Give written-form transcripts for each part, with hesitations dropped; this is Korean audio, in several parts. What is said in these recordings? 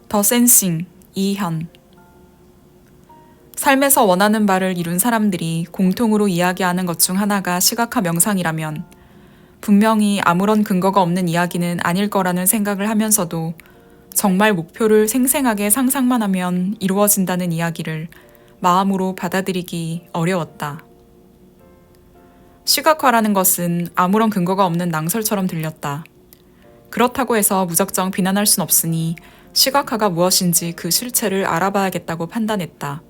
더 센싱, 이현. 삶에서 원하는 바를 이룬 사람들이 공통으로 이야기하는 것 중 하나가 시각화 명상이라면 분명히 아무런 근거가 없는 이야기는 아닐 거라는 생각을 하면서도 정말 목표를 생생하게 상상만 하면 이루어진다는 이야기를 마음으로 받아들이기 어려웠다. 시각화라는 것은 아무런 근거가 없는 낭설처럼 들렸다. 그렇다고 해서 무작정 비난할 순 없으니 시각화가 무엇인지 그 실체를 알아봐야겠다고 판단했다.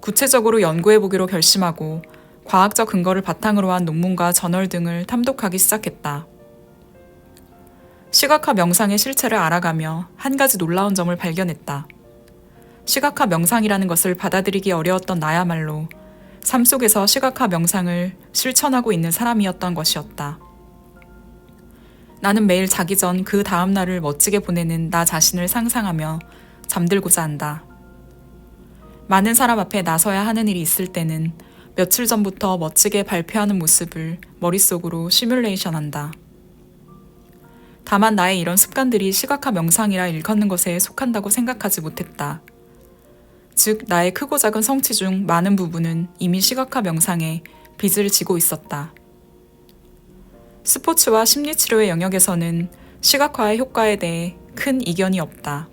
구체적으로 연구해보기로 결심하고 과학적 근거를 바탕으로 한 논문과 저널 등을 탐독하기 시작했다. 시각화 명상의 실체를 알아가며 한 가지 놀라운 점을 발견했다. 시각화 명상이라는 것을 받아들이기 어려웠던 나야말로 삶 속에서 시각화 명상을 실천하고 있는 사람이었던 것이었다. 나는 매일 자기 전 그 다음 날을 멋지게 보내는 나 자신을 상상하며 잠들고자 한다. 많은 사람 앞에 나서야 하는 일이 있을 때는 며칠 전부터 멋지게 발표하는 모습을 머릿속으로 시뮬레이션한다. 다만 나의 이런 습관들이 시각화 명상이라 일컫는 것에 속한다고 생각하지 못했다. 즉, 나의 크고 작은 성취 중 많은 부분은 이미 시각화 명상에 빚을 지고 있었다. 스포츠와 심리치료의 영역에서는 시각화의 효과에 대해 큰 이견이 없다.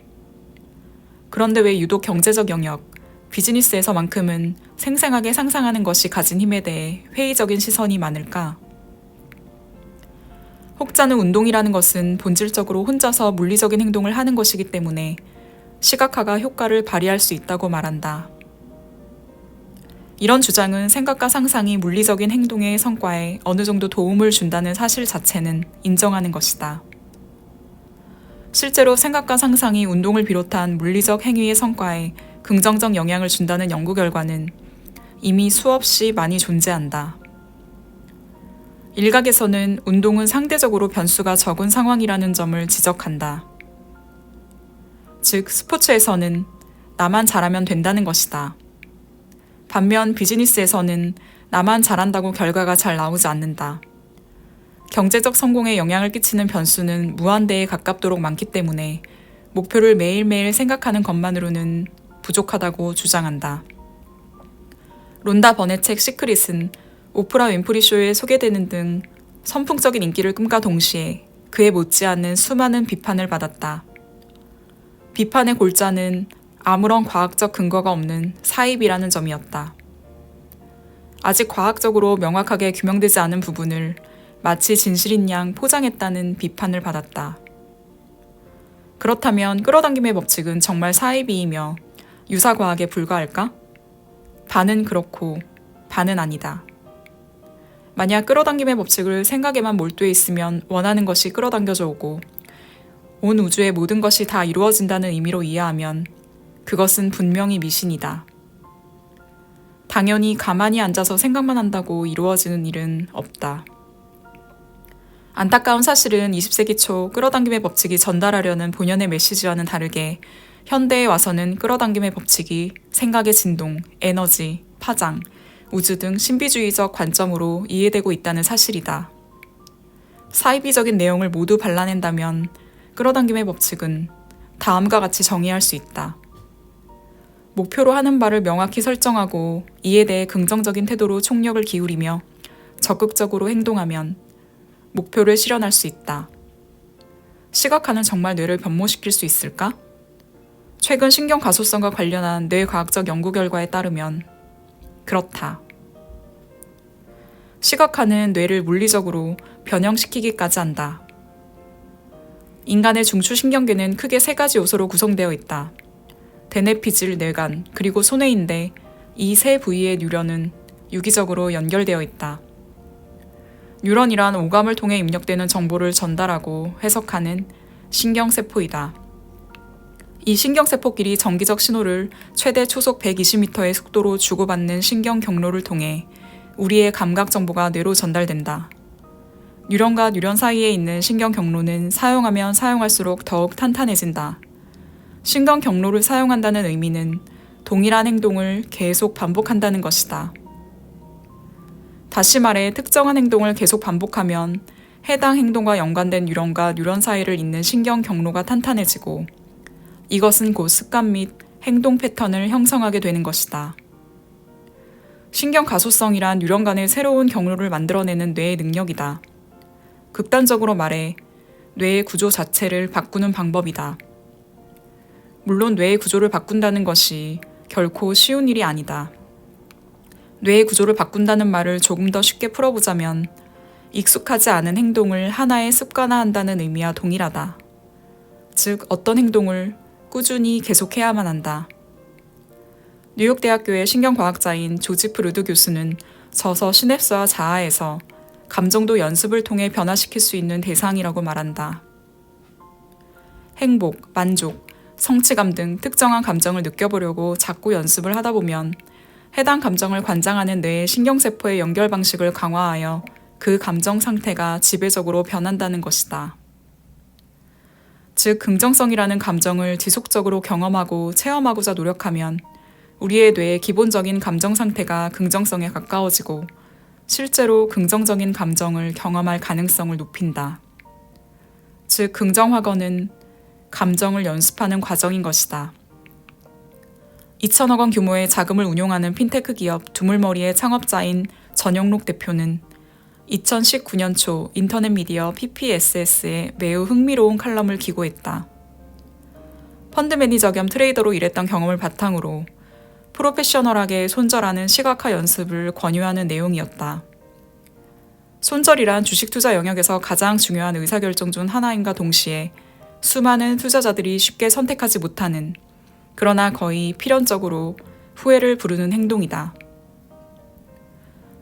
그런데 왜 유독 경제적 영역, 비즈니스에서만큼은 생생하게 상상하는 것이 가진 힘에 대해 회의적인 시선이 많을까? 혹자는 운동이라는 것은 본질적으로 혼자서 물리적인 행동을 하는 것이기 때문에 시각화가 효과를 발휘할 수 있다고 말한다. 이런 주장은 생각과 상상이 물리적인 행동의 성과에 어느 정도 도움을 준다는 사실 자체는 인정하는 것이다. 실제로 생각과 상상이 운동을 비롯한 물리적 행위의 성과에 긍정적 영향을 준다는 연구 결과는 이미 수없이 많이 존재한다. 일각에서는 운동은 상대적으로 변수가 적은 상황이라는 점을 지적한다. 즉, 스포츠에서는 나만 잘하면 된다는 것이다. 반면 비즈니스에서는 나만 잘한다고 결과가 잘 나오지 않는다. 경제적 성공에 영향을 끼치는 변수는 무한대에 가깝도록 많기 때문에 목표를 매일매일 생각하는 것만으로는 부족하다고 주장한다. 론다 번의 책 시크릿은 오프라 윈프리 쇼에 소개되는 등 선풍적인 인기를 끈과 동시에 그에 못지않은 수많은 비판을 받았다. 비판의 골자는 아무런 과학적 근거가 없는 사입이라는 점이었다. 아직 과학적으로 명확하게 규명되지 않은 부분을 마치 진실인 양 포장했다는 비판을 받았다. 그렇다면 끌어당김의 법칙은 정말 사입이이며 유사과학에 불과할까? 반은 그렇고 반은 아니다. 만약 끌어당김의 법칙을 생각에만 몰두해 있으면 원하는 것이 끌어당겨져 오고 온 우주의 모든 것이 다 이루어진다는 의미로 이해하면 그것은 분명히 미신이다. 당연히 가만히 앉아서 생각만 한다고 이루어지는 일은 없다. 안타까운 사실은 20세기 초 끌어당김의 법칙이 전달하려는 본연의 메시지와는 다르게 현대에 와서는 끌어당김의 법칙이 생각의 진동, 에너지, 파장, 우주 등 신비주의적 관점으로 이해되고 있다는 사실이다. 사이비적인 내용을 모두 발라낸다면 끌어당김의 법칙은 다음과 같이 정의할 수 있다. 목표로 하는 바를 명확히 설정하고 이에 대해 긍정적인 태도로 총력을 기울이며 적극적으로 행동하면 목표를 실현할 수 있다. 시각화는 정말 뇌를 변모시킬 수 있을까? 최근 신경 가소성과 관련한 뇌과학적 연구 결과에 따르면 그렇다. 시각화는 뇌를 물리적으로 변형시키기까지 한다. 인간의 중추신경계는 크게 3가지 요소로 구성되어 있다. 대뇌피질, 뇌간, 그리고 소뇌인데 이 세 부위의 뉴런은 유기적으로 연결되어 있다. 뉴런이란 오감을 통해 입력되는 정보를 전달하고 해석하는 신경세포이다. 이 신경세포끼리 정기적 신호를 최대 초속 120m의 속도로 주고받는 신경 경로를 통해 우리의 감각 정보가 뇌로 전달된다. 뉴런과 뉴런 사이에 있는 신경 경로는 사용하면 사용할수록 더욱 탄탄해진다. 신경 경로를 사용한다는 의미는 동일한 행동을 계속 반복한다는 것이다. 다시 말해 특정한 행동을 계속 반복하면 해당 행동과 연관된 뉴런과 뉴런 사이를 잇는 신경 경로가 탄탄해지고 이것은 곧 습관 및 행동 패턴을 형성하게 되는 것이다. 신경 가소성이란 유령 간의 새로운 경로를 만들어내는 뇌의 능력이다. 극단적으로 말해 뇌의 구조 자체를 바꾸는 방법이다. 물론 뇌의 구조를 바꾼다는 것이 결코 쉬운 일이 아니다. 뇌의 구조를 바꾼다는 말을 조금 더 쉽게 풀어보자면 익숙하지 않은 행동을 하나의 습관화한다는 의미와 동일하다. 즉, 어떤 행동을 꾸준히 계속해야만 한다. 뉴욕대학교의 신경과학자인 조지프 루드 교수는 저서 시냅스와 자아에서 감정도 연습을 통해 변화시킬 수 있는 대상이라고 말한다. 행복, 만족, 성취감 등 특정한 감정을 느껴보려고 자꾸 연습을 하다 보면 해당 감정을 관장하는 뇌의 신경세포의 연결 방식을 강화하여 그 감정 상태가 지배적으로 변한다는 것이다. 즉, 긍정성이라는 감정을 지속적으로 경험하고 체험하고자 노력하면 우리의 뇌의 기본적인 감정 상태가 긍정성에 가까워지고 실제로 긍정적인 감정을 경험할 가능성을 높인다. 즉, 긍정확언은 감정을 연습하는 과정인 것이다. 2천억 원 규모의 자금을 운용하는 핀테크 기업 두물머리의 창업자인 전영록 대표는 2019년 초 인터넷 미디어 PPSS에 매우 흥미로운 칼럼을 기고했다. 펀드 매니저 겸 트레이더로 일했던 경험을 바탕으로 프로페셔널하게 손절하는 시각화 연습을 권유하는 내용이었다. 손절이란 주식 투자 영역에서 가장 중요한 의사결정 중 하나인가 동시에 수많은 투자자들이 쉽게 선택하지 못하는, 그러나 거의 필연적으로 후회를 부르는 행동이다.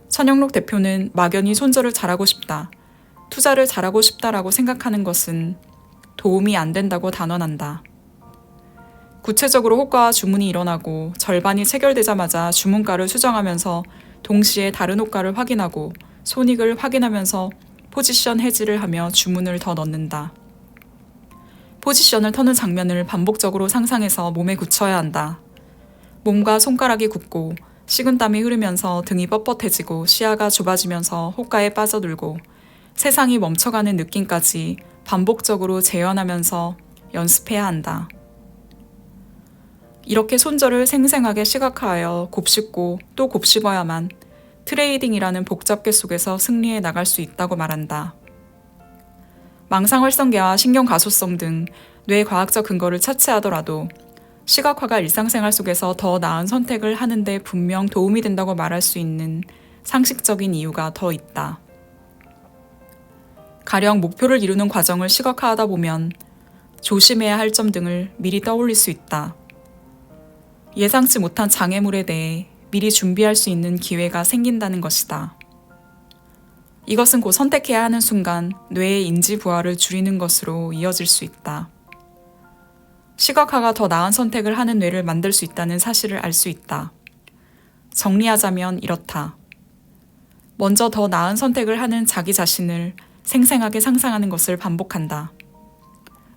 천영록 대표는 막연히 손절을 잘하고 싶다, 투자를 잘하고 싶다라고 생각하는 것은 도움이 안 된다고 단언한다. 구체적으로 호가와 주문이 일어나고 절반이 체결되자마자 주문가를 수정하면서 동시에 다른 호가를 확인하고 손익을 확인하면서 포지션 해지를 하며 주문을 더 넣는다. 포지션을 터는 장면을 반복적으로 상상해서 몸에 굳혀야 한다. 몸과 손가락이 굳고 식은땀이 흐르면서 등이 뻣뻣해지고 시야가 좁아지면서 호가에 빠져들고 세상이 멈춰가는 느낌까지 반복적으로 재현하면서 연습해야 한다. 이렇게 손절을 생생하게 시각화하여 곱씹고 또 곱씹어야만 트레이딩이라는 복잡계 속에서 승리해 나갈 수 있다고 말한다. 망상활성계와 신경가소성 등 뇌과학적 근거를 차치하더라도 시각화가 일상생활 속에서 더 나은 선택을 하는데 분명 도움이 된다고 말할 수 있는 상식적인 이유가 더 있다. 가령 목표를 이루는 과정을 시각화하다 보면 조심해야 할 점 등을 미리 떠올릴 수 있다. 예상치 못한 장애물에 대해 미리 준비할 수 있는 기회가 생긴다는 것이다. 이것은 곧 선택해야 하는 순간 뇌의 인지 부하를 줄이는 것으로 이어질 수 있다. 시각화가 더 나은 선택을 하는 뇌를 만들 수 있다는 사실을 알 수 있다. 정리하자면 이렇다. 먼저 더 나은 선택을 하는 자기 자신을 생생하게 상상하는 것을 반복한다.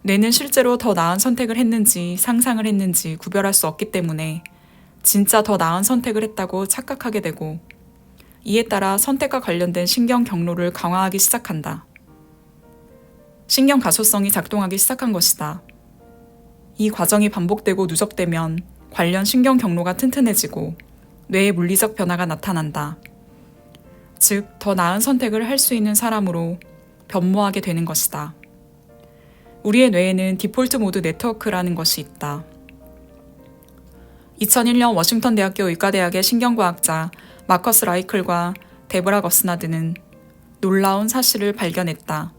뇌는 실제로 더 나은 선택을 했는지 상상을 했는지 구별할 수 없기 때문에 진짜 더 나은 선택을 했다고 착각하게 되고 이에 따라 선택과 관련된 신경 경로를 강화하기 시작한다. 신경 가소성이 작동하기 시작한 것이다. 이 과정이 반복되고 누적되면 관련 신경 경로가 튼튼해지고 뇌의 물리적 변화가 나타난다. 즉, 더 나은 선택을 할 수 있는 사람으로 변모하게 되는 것이다. 우리의 뇌에는 디폴트 모드 네트워크라는 것이 있다. 2001년 워싱턴 대학교 의과대학의 신경과학자 마커스 라이클과 데보라 거스나드는 놀라운 사실을 발견했다.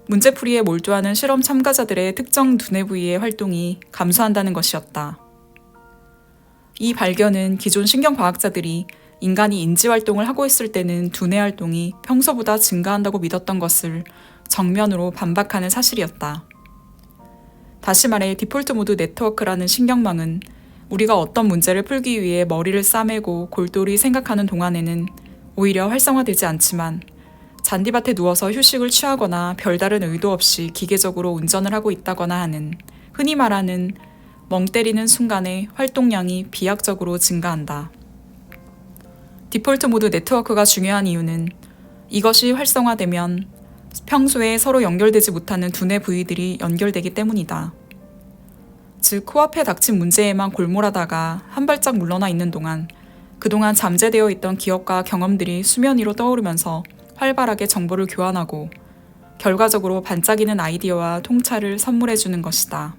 문제풀이에 몰두하는 실험 참가자들의 특정 두뇌 부위의 활동이 감소한다는 것이었다. 이 발견은 기존 신경과학자들이 인간이 인지활동을 하고 있을 때는 두뇌 활동이 평소보다 증가한다고 믿었던 것을 정면으로 반박하는 사실이었다. 다시 말해 디폴트 모드 네트워크라는 신경망은 우리가 어떤 문제를 풀기 위해 머리를 싸매고 골똘히 생각하는 동안에는 오히려 활성화되지 않지만 잔디밭에 누워서 휴식을 취하거나 별다른 의도 없이 기계적으로 운전을 하고 있다거나 하는 흔히 말하는 멍 때리는 순간에 활동량이 비약적으로 증가한다. 디폴트 모드 네트워크가 중요한 이유는 이것이 활성화되면 평소에 서로 연결되지 못하는 두뇌 부위들이 연결되기 때문이다. 즉 코앞에 닥친 문제에만 골몰하다가 한 발짝 물러나 있는 동안 그동안 잠재되어 있던 기억과 경험들이 수면 위로 떠오르면서 활발하게 정보를 교환하고 결과적으로 반짝이는 아이디어와 통찰을 선물해주는 것이다.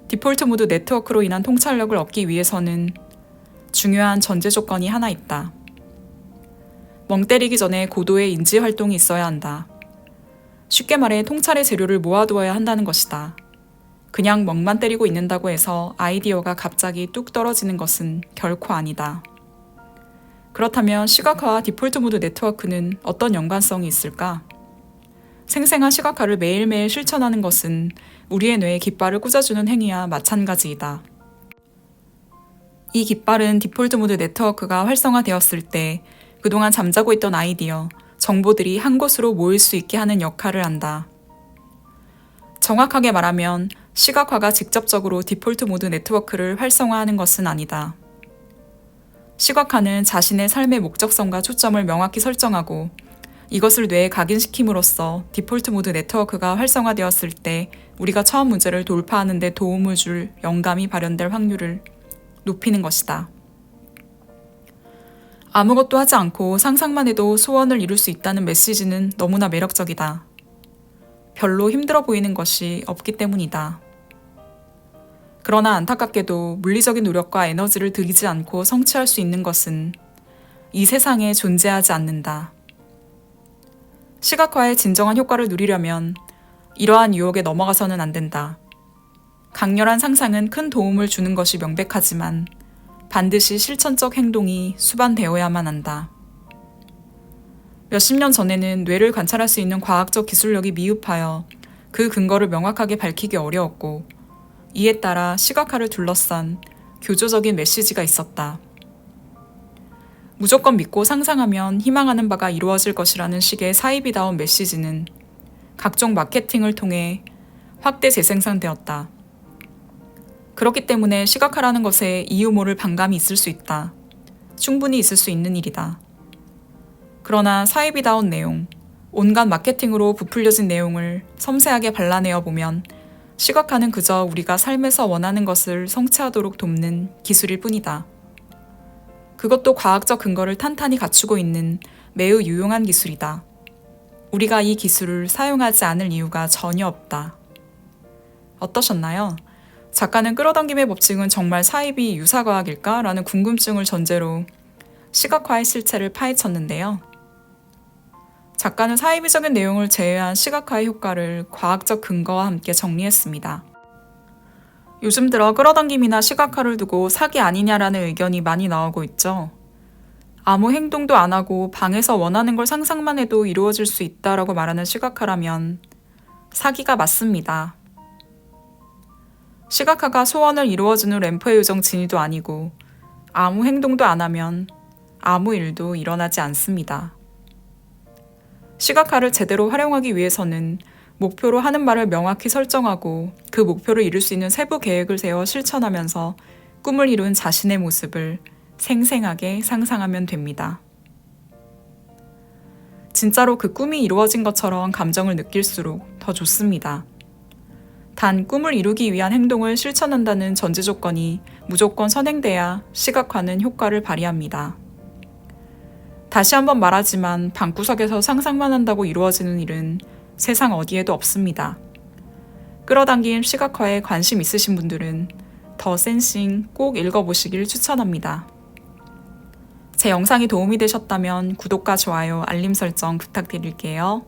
디폴트 모드 네트워크로 인한 통찰력을 얻기 위해서는 중요한 전제 조건이 하나 있다. 멍 때리기 전에 고도의 인지 활동이 있어야 한다. 쉽게 말해 통찰의 재료를 모아두어야 한다는 것이다. 그냥 멍만 때리고 있는다고 해서 아이디어가 갑자기 뚝 떨어지는 것은 결코 아니다. 그렇다면 시각화와 디폴트 모드 네트워크는 어떤 연관성이 있을까? 생생한 시각화를 매일매일 실천하는 것은 우리의 뇌에 깃발을 꽂아주는 행위와 마찬가지이다. 이 깃발은 디폴트 모드 네트워크가 활성화되었을 때 그동안 잠자고 있던 아이디어, 정보들이 한 곳으로 모일 수 있게 하는 역할을 한다. 정확하게 말하면 시각화가 직접적으로 디폴트 모드 네트워크를 활성화하는 것은 아니다. 시각화는 자신의 삶의 목적성과 초점을 명확히 설정하고 이것을 뇌에 각인시킴으로써 디폴트 모드 네트워크가 활성화되었을 때 우리가 처음 문제를 돌파하는 데 도움을 줄 영감이 발현될 확률을 높이는 것이다. 아무것도 하지 않고 상상만 해도 소원을 이룰 수 있다는 메시지는 너무나 매력적이다. 별로 힘들어 보이는 것이 없기 때문이다. 그러나 안타깝게도 물리적인 노력과 에너지를 들이지 않고 성취할 수 있는 것은 이 세상에 존재하지 않는다. 시각화의 진정한 효과를 누리려면 이러한 유혹에 넘어가서는 안 된다. 강렬한 상상은 큰 도움을 주는 것이 명백하지만 반드시 실천적 행동이 수반되어야만 한다. 몇십 년 전에는 뇌를 관찰할 수 있는 과학적 기술력이 미흡하여 그 근거를 명확하게 밝히기 어려웠고 이에 따라 시각화를 둘러싼 교조적인 메시지가 있었다. 무조건 믿고 상상하면 희망하는 바가 이루어질 것이라는 식의 사이비다운 메시지는 각종 마케팅을 통해 확대 재생산되었다. 그렇기 때문에 시각화라는 것에 이유 모를 반감이 있을 수 있다. 충분히 있을 수 있는 일이다. 그러나 사이비다운 내용, 온갖 마케팅으로 부풀려진 내용을 섬세하게 발라내어 보면 시각화는 그저 우리가 삶에서 원하는 것을 성취하도록 돕는 기술일 뿐이다. 그것도 과학적 근거를 탄탄히 갖추고 있는 매우 유용한 기술이다. 우리가 이 기술을 사용하지 않을 이유가 전혀 없다. 어떠셨나요? 작가는 끌어당김의 법칙은 정말 사이비 유사과학일까? 라는 궁금증을 전제로 시각화의 실체를 파헤쳤는데요. 작가는 사이비적인 내용을 제외한 시각화의 효과를 과학적 근거와 함께 정리했습니다. 요즘 들어 끌어당김이나 시각화를 두고 사기 아니냐라는 의견이 많이 나오고 있죠. 아무 행동도 안 하고 방에서 원하는 걸 상상만 해도 이루어질 수 있다라고 말하는 시각화라면 사기가 맞습니다. 시각화가 소원을 이루어주는 램프의 요정 지니도 아니고 아무 행동도 안 하면 아무 일도 일어나지 않습니다. 시각화를 제대로 활용하기 위해서는 목표로 하는 말을 명확히 설정하고 그 목표를 이룰 수 있는 세부 계획을 세워 실천하면서 꿈을 이룬 자신의 모습을 생생하게 상상하면 됩니다. 진짜로 그 꿈이 이루어진 것처럼 감정을 느낄수록 더 좋습니다. 단 꿈을 이루기 위한 행동을 실천한다는 전제 조건이 무조건 선행돼야 시각화는 효과를 발휘합니다. 다시 한번 말하지만 방구석에서 상상만 한다고 이루어지는 일은 세상 어디에도 없습니다. 끌어당김 시각화에 관심 있으신 분들은 더 센싱 꼭 읽어보시길 추천합니다. 제 영상이 도움이 되셨다면 구독과 좋아요, 알림 설정 부탁드릴게요.